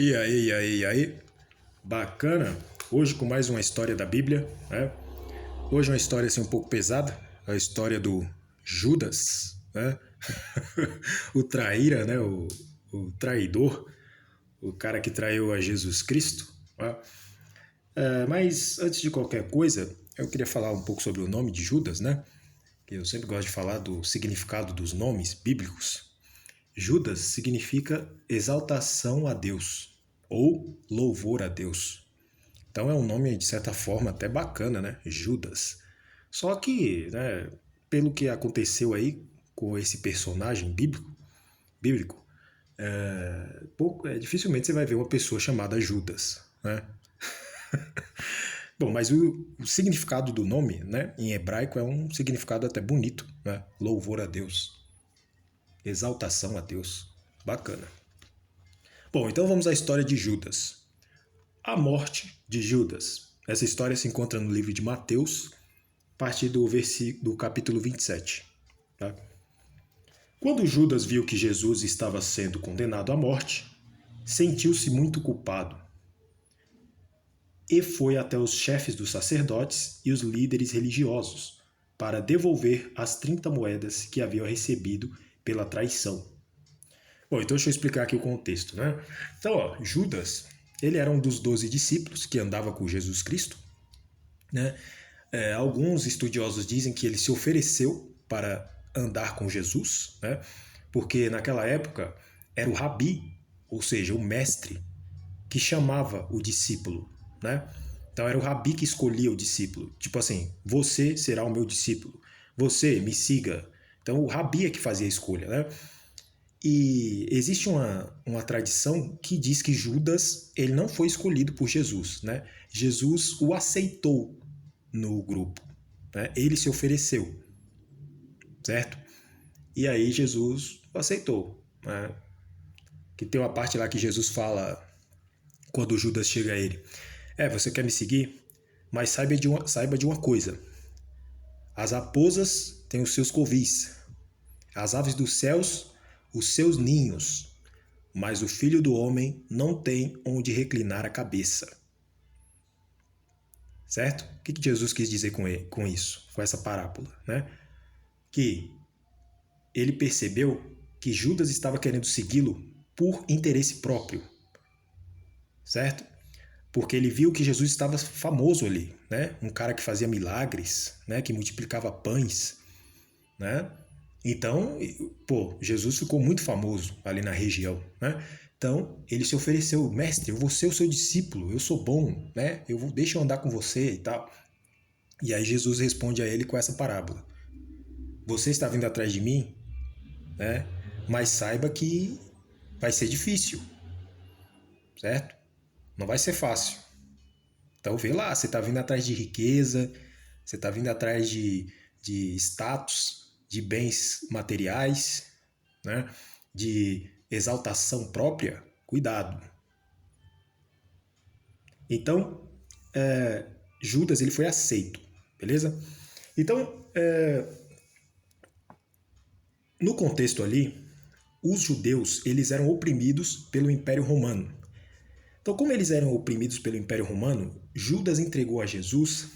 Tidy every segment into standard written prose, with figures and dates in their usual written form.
E aí? Bacana? Hoje com mais uma história da Bíblia, né? Hoje uma história assim um pouco pesada, a história do Judas, né? O traíra, né? O traidor, o cara que traiu a Jesus Cristo, né? Mas antes de qualquer coisa, eu queria falar um pouco sobre o nome de Judas, né? Que eu sempre gosto de falar do significado dos nomes bíblicos. Judas significa exaltação a Deus ou louvor a Deus. Então é um nome, de certa forma, até bacana, né? Judas. Só que, né, pelo que aconteceu aí com esse personagem bíblico, dificilmente você vai ver uma pessoa chamada Judas, né? Bom, mas o significado do nome, né, em hebraico é um significado até bonito, né? Louvor a Deus, exaltação a Deus. Bacana. Bom, então vamos à história de Judas. A morte de Judas. Essa história se encontra no livro de Mateus, a partir do capítulo 27. Tá? Quando Judas viu que Jesus estava sendo condenado à morte, sentiu-se muito culpado e foi até os chefes dos sacerdotes e os líderes religiosos para devolver as 30 moedas que haviam recebido pela traição. Bom, então deixa eu explicar aqui o contexto, né? Então, Judas, ele era um dos 12 discípulos que andava com Jesus Cristo, né? Alguns estudiosos dizem que ele se ofereceu para andar com Jesus, né? Porque naquela época era o rabi, ou seja, o mestre, que chamava o discípulo, né? Então era o rabi que escolhia o discípulo. Tipo assim, você será o meu discípulo, você me siga. Então o rabi é que fazia a escolha, né? E existe uma tradição que diz que Judas ele não foi escolhido por Jesus, né? Jesus o aceitou no grupo, né? Ele se ofereceu, certo? E aí Jesus o aceitou, né? Que tem uma parte lá que Jesus fala quando Judas chega a ele: você quer me seguir? Mas saiba de uma coisa: as raposas têm os seus covis, as aves dos céus os seus ninhos, mas o filho do homem não tem onde reclinar a cabeça. Certo? O que Jesus quis dizer com isso, com essa parábola, né? Que ele percebeu que Judas estava querendo segui-lo por interesse próprio, certo? Porque ele viu que Jesus estava famoso ali, né? Um cara que fazia milagres, né? Que multiplicava pães, né? Então, Jesus ficou muito famoso ali na região, né? Então, ele se ofereceu: mestre, eu vou ser o seu discípulo, eu sou bom, né? Deixa eu andar com você e tal. E aí Jesus responde a ele com essa parábola: você está vindo atrás de mim, né? Mas saiba que vai ser difícil, certo? Não vai ser fácil. Então vê lá, você está vindo atrás de riqueza, você está vindo atrás de status, de bens materiais, né? De exaltação própria. Cuidado. Então, Judas ele foi aceito, beleza? Então, no contexto ali, os judeus eles eram oprimidos pelo Império Romano. Então, como eles eram oprimidos pelo Império Romano, Judas entregou a Jesus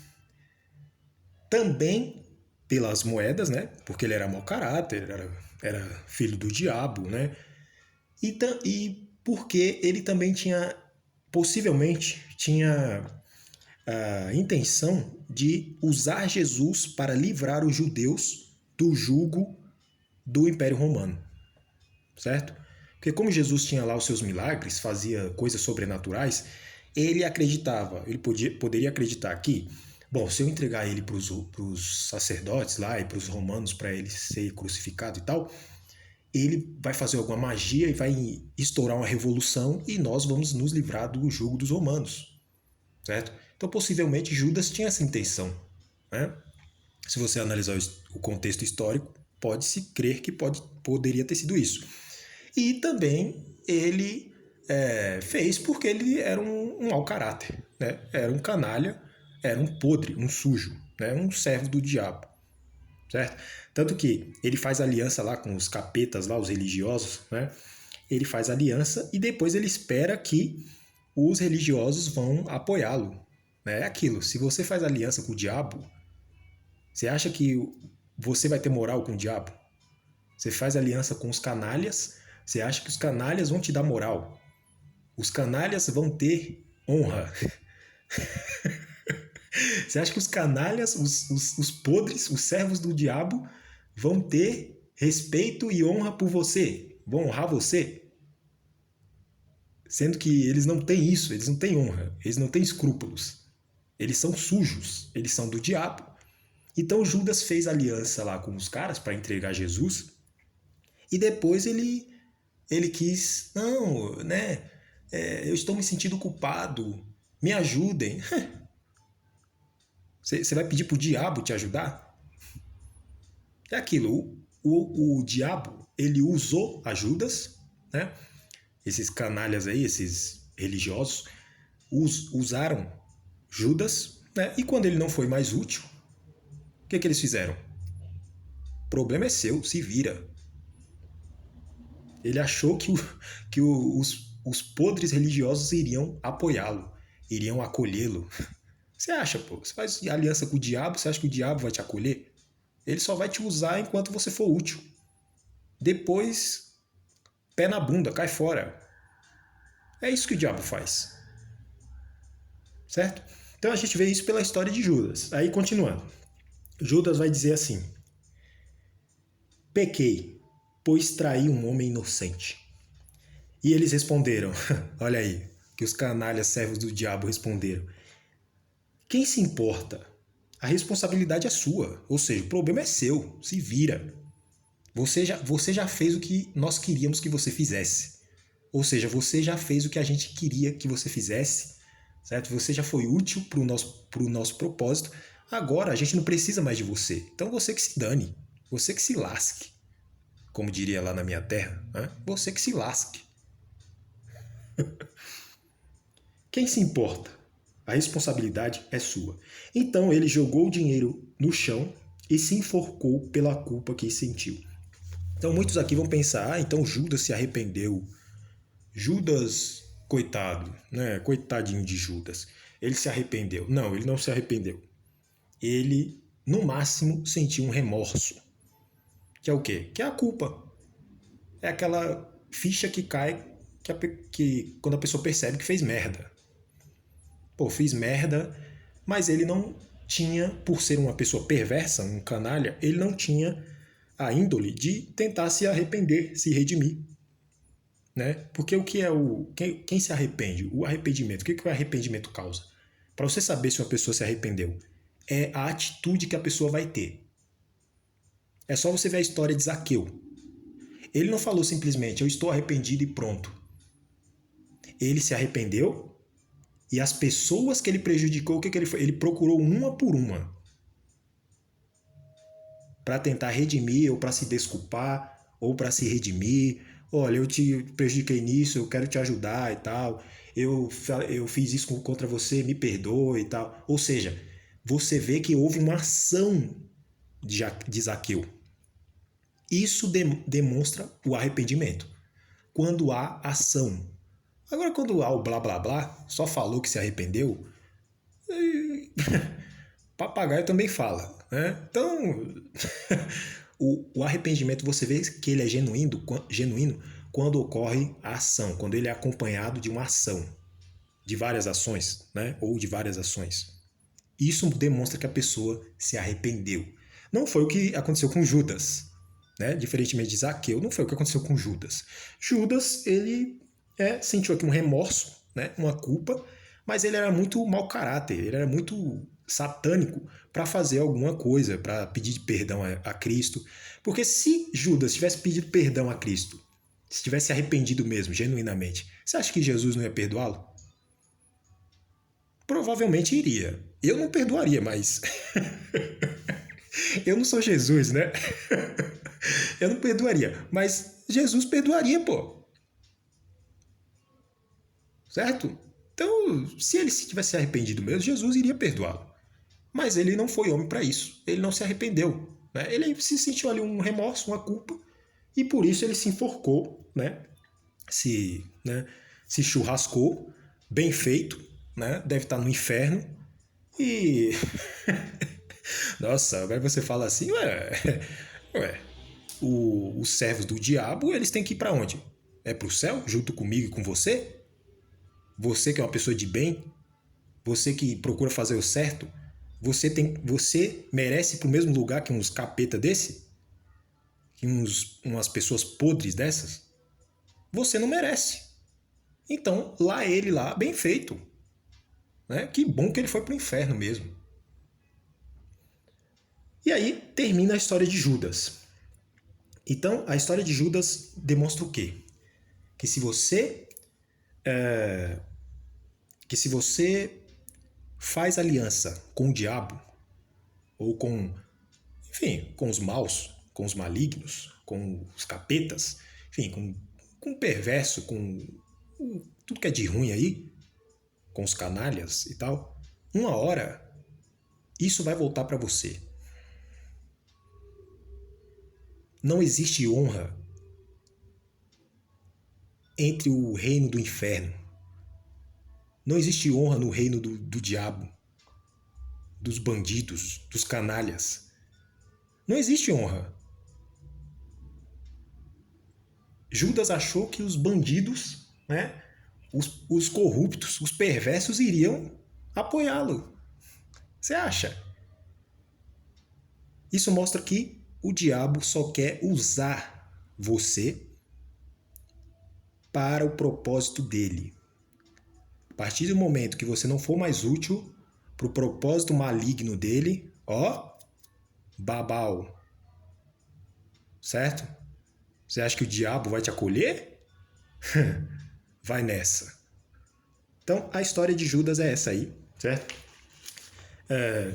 também pelas moedas, né? Porque ele era mau caráter, era filho do diabo, né? E porque ele também possivelmente tinha a intenção de usar Jesus para livrar os judeus do jugo do Império Romano, certo? Porque como Jesus tinha lá os seus milagres, fazia coisas sobrenaturais, ele acreditava, poderia acreditar que, bom, se eu entregar ele para os sacerdotes lá e para os romanos para ele ser crucificado e tal, ele vai fazer alguma magia e vai estourar uma revolução e nós vamos nos livrar do jugo dos romanos, certo? Então possivelmente Judas tinha essa intenção, né? Se você analisar o contexto histórico, pode-se crer que poderia ter sido isso. E também ele fez porque ele era um mau caráter, né? Era um canalha, era um podre, um sujo, né? Um servo do diabo, certo? Tanto que ele faz aliança lá com os capetas, lá, os religiosos, né? ele faz aliança e depois ele espera que os religiosos vão apoiá-lo. É aquilo, se você faz aliança com o diabo, você acha que você vai ter moral com o diabo? Você faz aliança com os canalhas, você acha que os canalhas vão te dar moral? Os canalhas vão ter honra. Você acha que os canalhas, os podres, os servos do diabo vão ter respeito e honra por você? Vão honrar você? Sendo que eles não têm isso, eles não têm honra, eles não têm escrúpulos. Eles são sujos, eles são do diabo. Então Judas fez aliança lá com os caras para entregar Jesus e depois ele quis, não, né? Eu estou me sentindo culpado, me ajudem. Você vai pedir pro diabo te ajudar? É aquilo, o diabo, ele usou a Judas, né? Esses canalhas aí, esses religiosos, usaram Judas, né? E quando ele não foi mais útil, o que eles fizeram? O problema é seu, se vira. Ele achou que os podres religiosos iriam apoiá-lo, iriam acolhê-lo. Você acha, pô? Você faz aliança com o diabo, você acha que o diabo vai te acolher? Ele só vai te usar enquanto você for útil. Depois, pé na bunda, cai fora. É isso que o diabo faz. Certo? Então a gente vê isso pela história de Judas. Aí, continuando. Judas vai dizer assim: pequei, pois traí um homem inocente. E eles responderam, olha aí, que os canalhas servos do diabo responderam: quem se importa? A responsabilidade é sua, ou seja, o problema é seu, se vira. Você já fez o que nós queríamos que você fizesse. Ou seja, você já fez o que a gente queria que você fizesse, certo? Você já foi útil para o nosso propósito. Agora a gente não precisa mais de você. Então você que se dane, você que se lasque. Como diria lá na minha terra, né? Você que se lasque. Quem se importa? A responsabilidade é sua. Então ele jogou o dinheiro no chão e se enforcou pela culpa que sentiu. Então muitos aqui vão pensar, então Judas se arrependeu. Judas, coitado, né? Coitadinho de Judas. Ele se arrependeu. Não, ele não se arrependeu. Ele, no máximo, sentiu um remorso. Que é o quê? Que é a culpa. É aquela ficha que cai que quando a pessoa percebe que fez merda. Pô, fiz merda, mas ele não tinha, por ser uma pessoa perversa, um canalha, ele não tinha a índole de tentar se arrepender, se redimir. Né? Porque o que é quem se arrepende? O arrependimento. O que o arrependimento causa? Para você saber se uma pessoa se arrependeu, é a atitude que a pessoa vai ter. É só você ver a história de Zaqueu. Ele não falou simplesmente, eu estou arrependido e pronto. Ele se arrependeu e as pessoas que ele prejudicou, o que ele foi? Ele procurou uma por uma para tentar redimir ou para se desculpar ou para se redimir. Olha, eu te prejudiquei nisso, eu quero te ajudar e tal. Eu fiz isso contra você, me perdoe e tal. Ou seja, você vê que houve uma ação de Zaqueu. Isso demonstra o arrependimento. Quando há ação. Agora, quando há o blá blá blá, só falou que se arrependeu, papagaio também fala. Né? Então, o arrependimento você vê que ele é genuíno quando ocorre a ação, quando ele é acompanhado de uma ação, de várias ações, né? Ou de várias ações. Isso demonstra que a pessoa se arrependeu. Não foi o que aconteceu com Judas, né? Diferentemente de Zaqueu, não foi o que aconteceu com Judas. Judas, ele sentiu aqui um remorso, né? Uma culpa, mas ele era muito mau caráter, ele era muito satânico para fazer alguma coisa, para pedir perdão a Cristo. Porque se Judas tivesse pedido perdão a Cristo, se tivesse arrependido mesmo, genuinamente, você acha que Jesus não ia perdoá-lo? Provavelmente iria. Eu não perdoaria, mas eu não sou Jesus, né? Eu não perdoaria, mas Jesus perdoaria, pô. Certo? Então, se ele se tivesse arrependido mesmo, Jesus iria perdoá-lo. Mas ele não foi homem para isso. Ele não se arrependeu. Né? Ele se sentiu ali um remorso, uma culpa, e por isso ele se enforcou, né? né, se churrascou, bem feito, né? Deve estar no inferno. E nossa, agora você fala assim, ué, os servos do diabo, eles têm que ir para onde? É para o céu, junto comigo e com você? Você que é uma pessoa de bem, você que procura fazer o certo, você merece ir para o mesmo lugar que uns capeta desse? Que umas pessoas podres dessas? Você não merece. Então, lá ele lá, bem feito. Né? Que bom que ele foi para o inferno mesmo. E aí termina a história de Judas. Então, a história de Judas demonstra o quê? Que se você faz aliança com o diabo ou enfim, com os maus, com os malignos, com os capetas, enfim, com o perverso, com tudo que é de ruim aí, com os canalhas e tal, uma hora isso vai voltar para você. Não existe honra entre o reino do inferno. Não existe honra no reino do diabo, dos bandidos, dos canalhas. Não existe honra. Judas achou que os bandidos, né, os corruptos, os perversos iriam apoiá-lo. Você acha? Isso mostra que o diabo só quer usar você para o propósito dele. A partir do momento que você não for mais útil para o propósito maligno dele, ó, babau. Certo? Você acha que o diabo vai te acolher? Vai nessa. Então, a história de Judas é essa aí, certo? É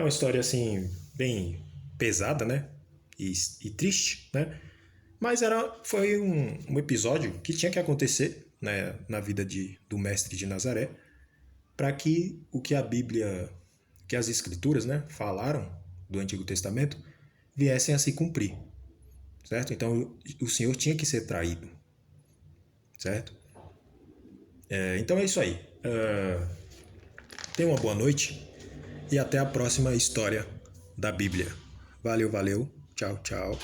uma história, assim, bem pesada, né? E triste, né? Mas foi um episódio que tinha que acontecer, né, na vida do mestre de Nazaré, para que o que a Bíblia, que as Escrituras, né, falaram do Antigo Testamento, viessem a se cumprir, certo? Então, o Senhor tinha que ser traído, certo? Então é isso aí. Tenha uma boa noite e até a próxima história da Bíblia. Valeu, valeu. Tchau, tchau.